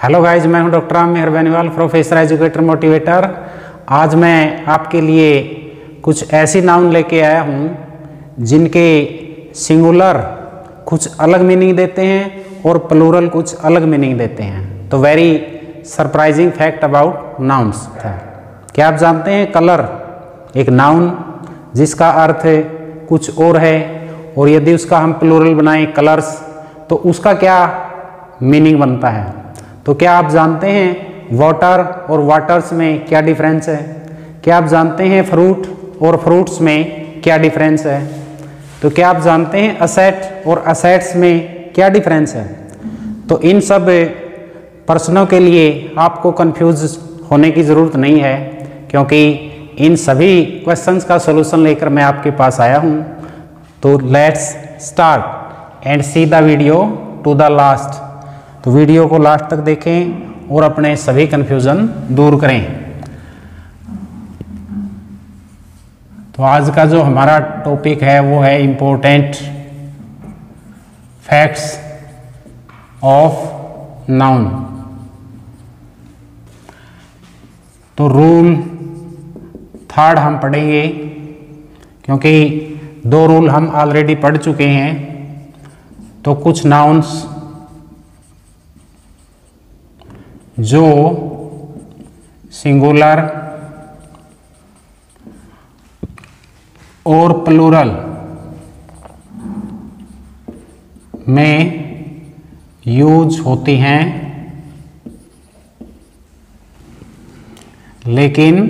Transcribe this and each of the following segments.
Hello guys, मैं हूं doctor Aamir Beniwal, professor educator motivator. आज मैं आपके लिए कुछ ऐसी नाउन लेके आया हूं जिनके सिंगुलर कुछ अलग मीनिंग देते हैं और प्लूरल कुछ अलग मीनिंग देते हैं। तो very surprising fact about nouns. क्या आप जानते हैं कलर एक नाउन जिसका अर्थ कुछ और है, और यदि उसका हम प्लूरल बनाएं कलर्स तो उसका क्या मीनिंग बनता है। तो क्या आप जानते हैं वाटर और वाटर्स में क्या डिफरेंस है? क्या आप जानते हैं फ्रूट और फ्रूट्स में क्या डिफरेंस है? तो क्या आप जानते हैं असेट और असेट्स में क्या डिफरेंस है? तो इन सब प्रश्नों के लिए आपको कंफ्यूज होने की ज़रूरत नहीं है, क्योंकि इन सभी क्वेश्चंस का सॉल्यूशन लेकर मैं आपके पास आया हूं। तो let's start and see the video to the last. तो वीडियो को लास्ट तक देखें और अपने सभी कंफ्यूजन दूर करें। तो आज का जो हमारा टॉपिक है वो है इम्पोर्टेंट फैक्ट्स ऑफ नाउन। तो रूल थर्ड हम पढ़ेंगे, क्योंकि दो रूल हम ऑलरेडी पढ़ चुके हैं। तो कुछ नाउन्स जो सिंगुलर और प्लूरल में यूज होती हैं, लेकिन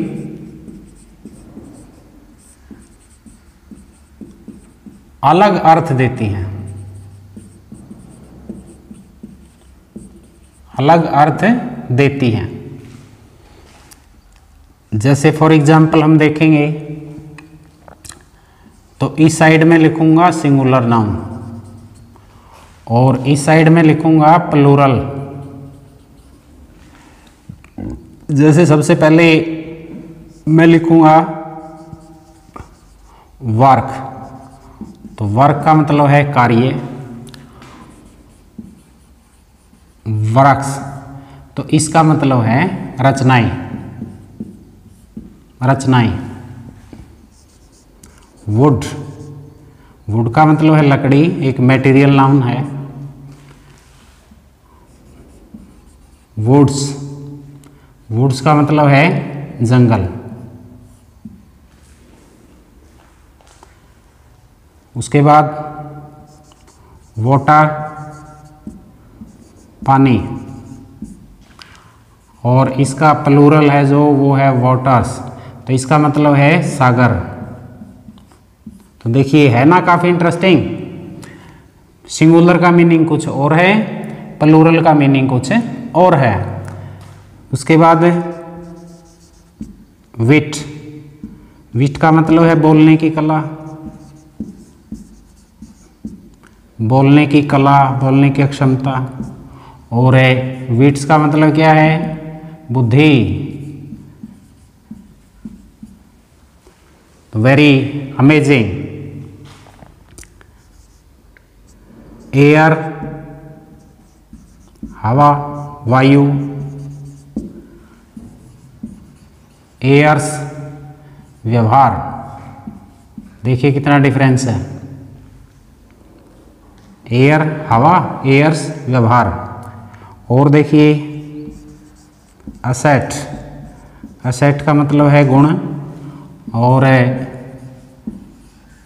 अलग अर्थ देती हैं। अलग अर्थ देती हैं। जैसे फॉर एग्जाम्पल हम देखेंगे तो इस साइड में लिखूंगा सिंगुलर नाउन और इस साइड में लिखूंगा प्लूरल। जैसे सबसे पहले मैं लिखूंगा वर्क। तो वर्क का मतलब है कार्य, वर्क्स। तो इसका मतलब है रचनाएं, रचनाएं। वुड, वुड का मतलब है लकड़ी, एक मटेरियल नाउन है। वुड्स, वुड्स का मतलब है जंगल। उसके बाद वाटर, पानी, और इसका प्लूरल है जो वो है वाटर्स। तो इसका मतलब है सागर। तो देखिए है ना काफ़ी इंटरेस्टिंग। सिंगुलर का मीनिंग कुछ और है, प्लूरल का मीनिंग कुछ और है। उसके बाद विट, विट का मतलब है बोलने की कला, बोलने की कला, बोलने की क्षमता। और विट्स का मतलब क्या है? बुद्धि। Very amazing. एयर, हवा, वायु। एयर्स, व्यवहार। देखिए कितना डिफरेंस है। एयर हवा, एयर्स व्यवहार। और देखिए असेट, असेट का मतलब है गुण, और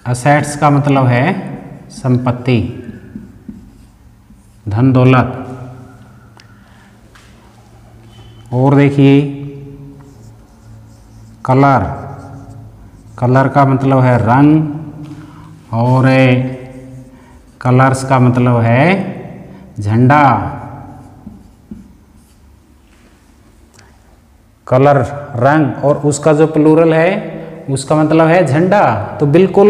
असेट्स का मतलब है संपत्ति, धन दौलत। और देखिए कलर, कलर का मतलब है रंग, और कलर्स का मतलब है झंडा। कलर रंग, और उसका जो प्लूरल है उसका मतलब है झंडा। तो बिल्कुल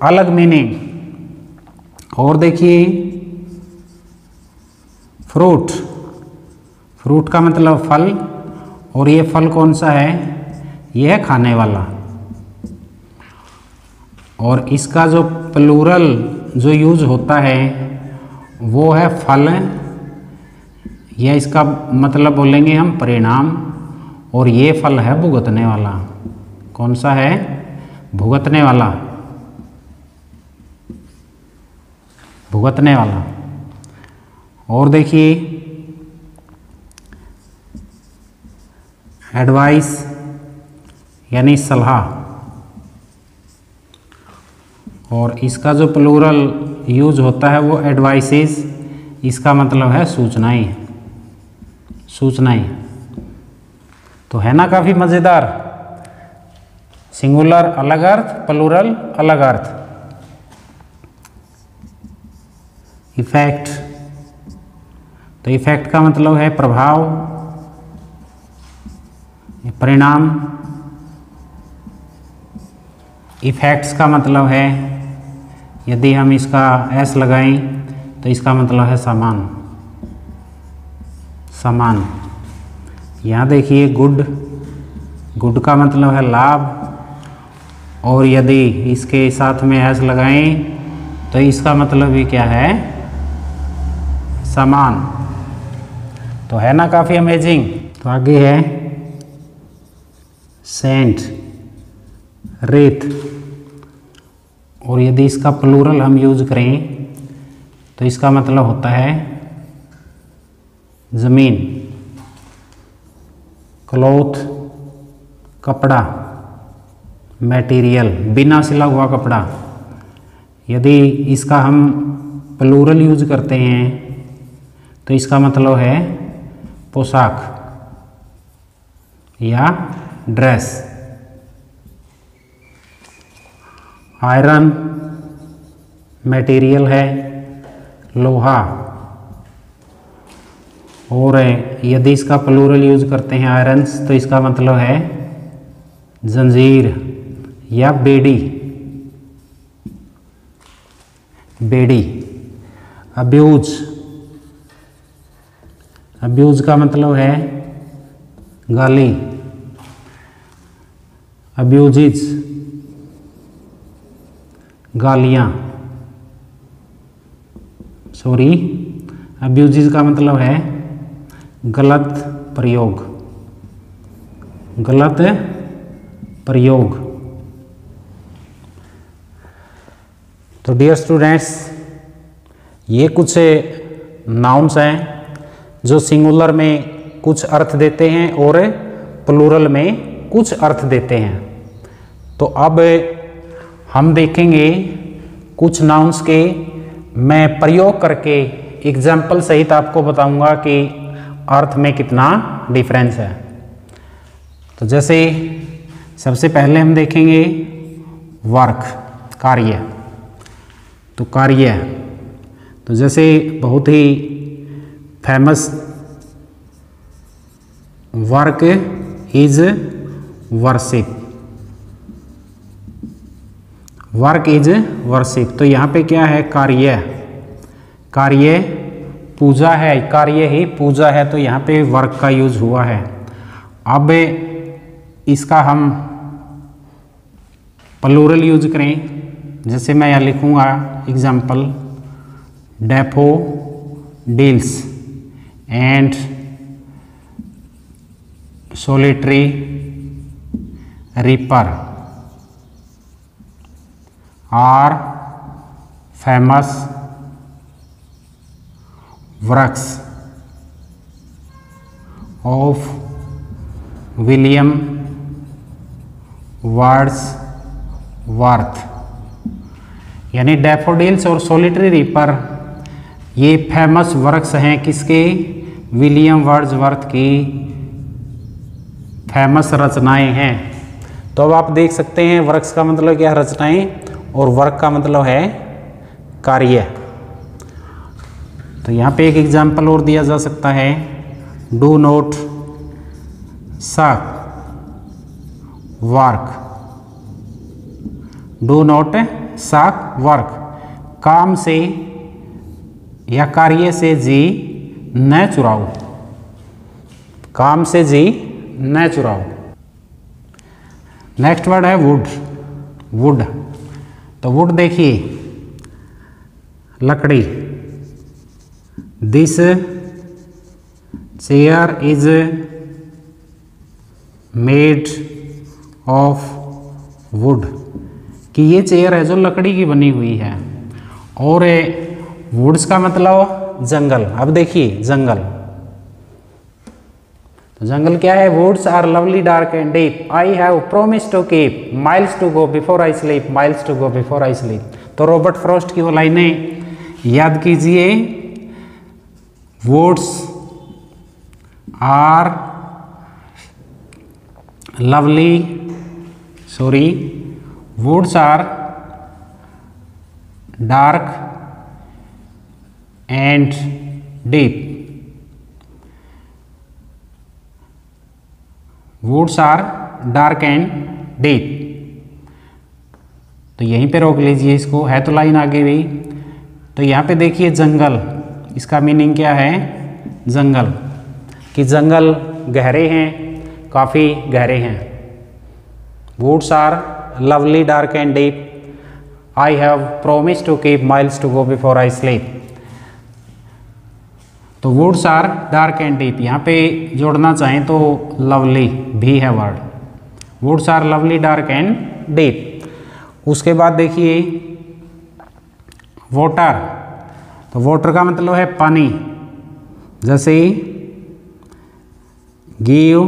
अलग मीनिंग। और देखिए फ्रूट, फ्रूट का मतलब फल, और ये फल कौन सा है? ये है खाने वाला। और इसका जो प्लूरल जो यूज होता है वो है फल या इसका मतलब बोलेंगे हम परिणाम, और ये फल है भुगतने वाला। कौन सा है? भुगतने वाला, भुगतने वाला। और देखिए एडवाइस यानी सलाह, और इसका जो प्लूरल यूज होता है वो एडवाइसेस, इसका मतलब है सूचनाएं, सूचनाएं। तो है ना काफ़ी मज़ेदार। सिंगुलर अलग अर्थ, प्लूरल अलग अर्थ। इफेक्ट, तो इफेक्ट का मतलब है प्रभाव, परिणाम। इफेक्ट्स का मतलब है, यदि हम इसका एस लगाएं तो इसका मतलब है समान, समान। यहाँ देखिए गुड, गुड का मतलब है लाभ, और यदि इसके साथ में एस लगाएं तो इसका मतलब भी क्या है? समान। तो है ना काफ़ी अमेजिंग। तो आगे है सेंट, रेत, और यदि इसका प्लूरल हम यूज करें तो इसका मतलब होता है जमीन। क्लॉथ, कपड़ा, मटेरियल, बिना सिला हुआ कपड़ा। यदि इसका हम प्लूरल यूज करते हैं तो इसका मतलब है पोशाक या ड्रेस। आयरन मटेरियल है, लोहा। और यदि इसका प्लूरल यूज करते हैं आयरन्स तो इसका मतलब है जंजीर या बेड़ी, बेड़ी। अब्यूज, अब्यूज का मतलब है गाली। अब्यूजिज, गालियाँ, सॉरी, अब्यूजिज का मतलब है गलत प्रयोग, गलत प्रयोग। तो डियर स्टूडेंट्स, ये कुछ नाउन्स हैं जो सिंगुलर में कुछ अर्थ देते हैं और प्लूरल में कुछ अर्थ देते हैं। तो अब हम देखेंगे कुछ नाउन्स के मैं प्रयोग करके एग्जाम्पल सहित आपको बताऊंगा कि अर्थ में कितना डिफरेंस है। तो जैसे सबसे पहले हम देखेंगे वर्क, कार्य। तो कार्य, तो जैसे बहुत ही famous work is worship, work is worship. तो यहाँ पे क्या है? कार्य, कार्य पूजा है, कार्य ही पूजा है, तो यहाँ पे वर्क का यूज हुआ है। अब इसका हम प्लूरल यूज करें, जैसे मैं यहाँ लिखूँगा example, daffodils and solitary reaper are famous works of William Wordsworth. यानी डैफोडिल्स और सोलिटरी रीपर ये फेमस वर्क्स हैं किसके? विलियम वर्ड्सवर्थ की फेमस रचनाएं हैं। तो अब आप देख सकते हैं वर्क्स का मतलब क्या है? रचनाएं, और वर्क का मतलब है कार्य। तो यहाँ पे एक एग्जाम्पल और दिया जा सकता है, डू नॉट सक वर्क, डू नॉट सक वर्क, काम से या कार्य से जी न चुराओ, काम से जी न चुराओ। नेक्स्ट वर्ड है वुड, वुड। तो वुड देखिए, लकड़ी, this chair is made of would, कि ये चेयर है जो लकड़ी की बनी हुई है। और वुड्स का मतलब जंगल। अब देखिए जंगल, तो जंगल क्या है? Woods are lovely dark and deep, I have promise to keep miles to go before I sleep, miles to go before I sleep. तो रॉबर्ट फ्रॉस्ट की वो लाइनें याद कीजिए। Woods are lovely, sorry, woods are dark and deep, woods are dark and deep. तो यहीं पे रोक लीजिए इसको, है तो लाइन आगे भी। तो यहाँ पे देखिए जंगल, इसका मीनिंग क्या है? जंगल, कि जंगल गहरे हैं, काफ़ी गहरे हैं। Woods are lovely dark and deep, I have promise to keep miles to go before I sleep. तो woods are dark and deep, यहाँ पे जोड़ना चाहें तो लवली भी है word, woods are lovely dark and deep. उसके बाद देखिए वाटर, तो वाटर का मतलब है पानी। जैसे give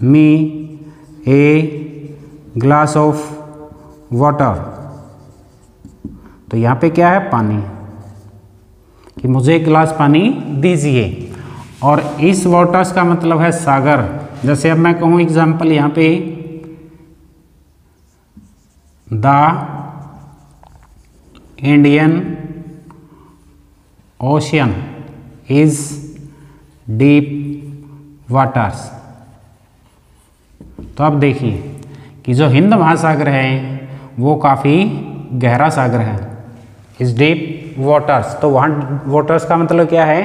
me a glass of water, तो यहाँ पे क्या है? पानी, कि मुझे एक गिलास पानी दीजिए। और इस वाटर्स का मतलब है सागर। जैसे अब मैं कहूँ एग्जाम्पल यहाँ पे, the Indian ocean is deep waters. तो अब देखिए कि जो हिंद महासागर है वो काफ़ी गहरा सागर है, इस डीप वाटर्स। तो वहाँ वाटर्स का मतलब क्या है?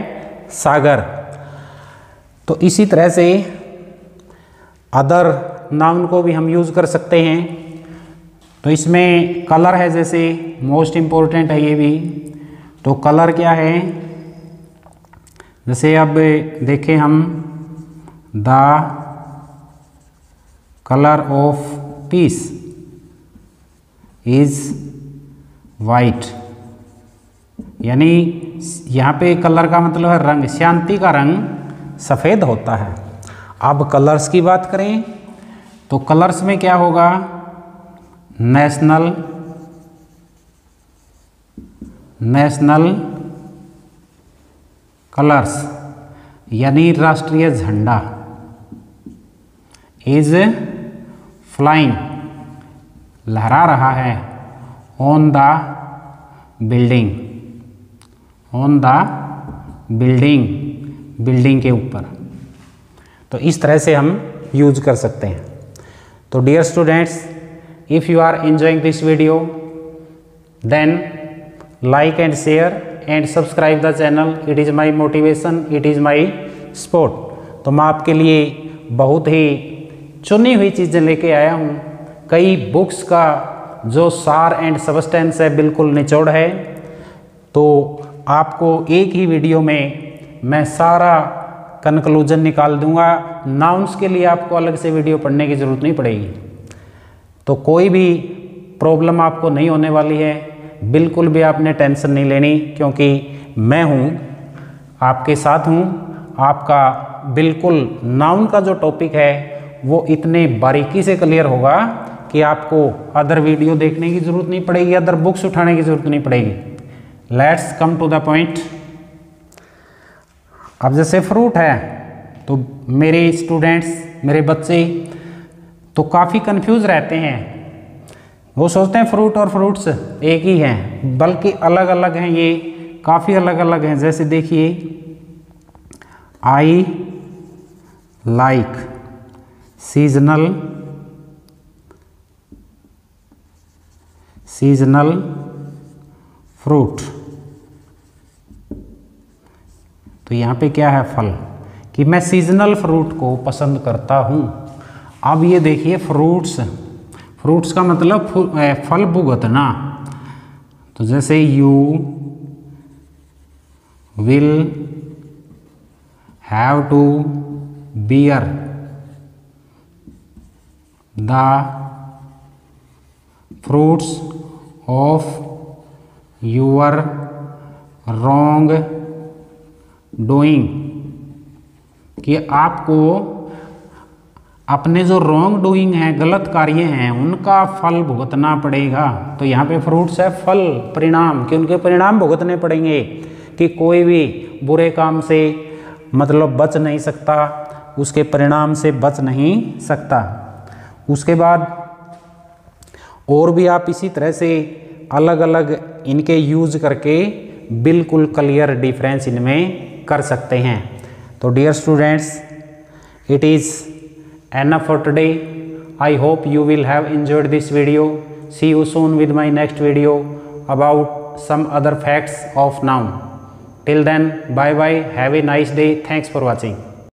सागर। तो इसी तरह से अदर नाउन को भी हम यूज़ कर सकते हैं। तो इसमें कलर है, जैसे मोस्ट इम्पोर्टेंट है ये भी। तो कलर क्या है? जैसे अब देखें हम, the colour of peace is white, यानी यहाँ पे कलर का मतलब है रंग, शांति का रंग सफ़ेद होता है। अब कलर्स की बात करें तो कलर्स में क्या होगा? नेशनल, नेशनल कलर्स, यानी राष्ट्रीय झंडा। इज फ्लाइंग, लहरा रहा है। On the building, on the building, building के ऊपर। तो इस तरह से हम यूज कर सकते हैं। तो dear students, if you are enjoying this video, then like and share and subscribe the channel. It is my motivation, it is my sport. तो मैं आपके लिए बहुत ही चुनी हुई चीज़ें लेके आया हूँ। कई बुक्स का जो सार एंड सबस्टेंस है बिल्कुल निचोड़ है। तो आपको एक ही वीडियो में मैं सारा कंक्लूजन निकाल दूंगा। नाउन्स के लिए आपको अलग से वीडियो पढ़ने की ज़रूरत नहीं पड़ेगी। तो कोई भी प्रॉब्लम आपको नहीं होने वाली है, बिल्कुल भी आपने टेंशन नहीं लेनी, क्योंकि मैं हूँ, आपके साथ हूँ। आपका बिल्कुल नाउन का जो टॉपिक है वो इतने बारीकी से क्लियर होगा कि आपको अदर वीडियो देखने की ज़रूरत नहीं पड़ेगी, अदर बुक्स उठाने की ज़रूरत नहीं पड़ेगी। Let's come to the point. अब जैसे फ्रूट है, तो मेरे स्टूडेंट्स, मेरे बच्चे तो काफ़ी कंफ्यूज रहते हैं। वो सोचते हैं फ्रूट और फ्रूट्स एक ही हैं, बल्कि अलग अलग हैं। ये काफ़ी अलग अलग हैं। जैसे देखिए, I like seasonal, seasonal fruit. तो यहाँ पे क्या है? फल, कि मैं सीजनल फ्रूट को पसंद करता हूँ। अब ये देखिए फ्रूट्स, फ्रूट्स का मतलब फल भुगतना। तो जैसे you will have to bear the fruits of your wrong doing, कि आपको अपने जो रॉन्ग डूइंग है, गलत कार्य हैं, उनका फल भुगतना पड़ेगा। तो यहाँ पे फ्रूट्स है फल, परिणाम, कि उनके परिणाम भुगतने पड़ेंगे, कि कोई भी बुरे काम से मतलब बच नहीं सकता, उसके परिणाम से बच नहीं सकता। उसके बाद और भी आप इसी तरह से अलग अलग इनके यूज करके बिल्कुल क्लियर डिफरेंस इनमें कर सकते हैं। तो dear students, it is enough for today. I hope you will have enjoyed this video. See you soon with my next video about some other facts of noun. Till then, bye bye. Have a nice day. Thanks for watching.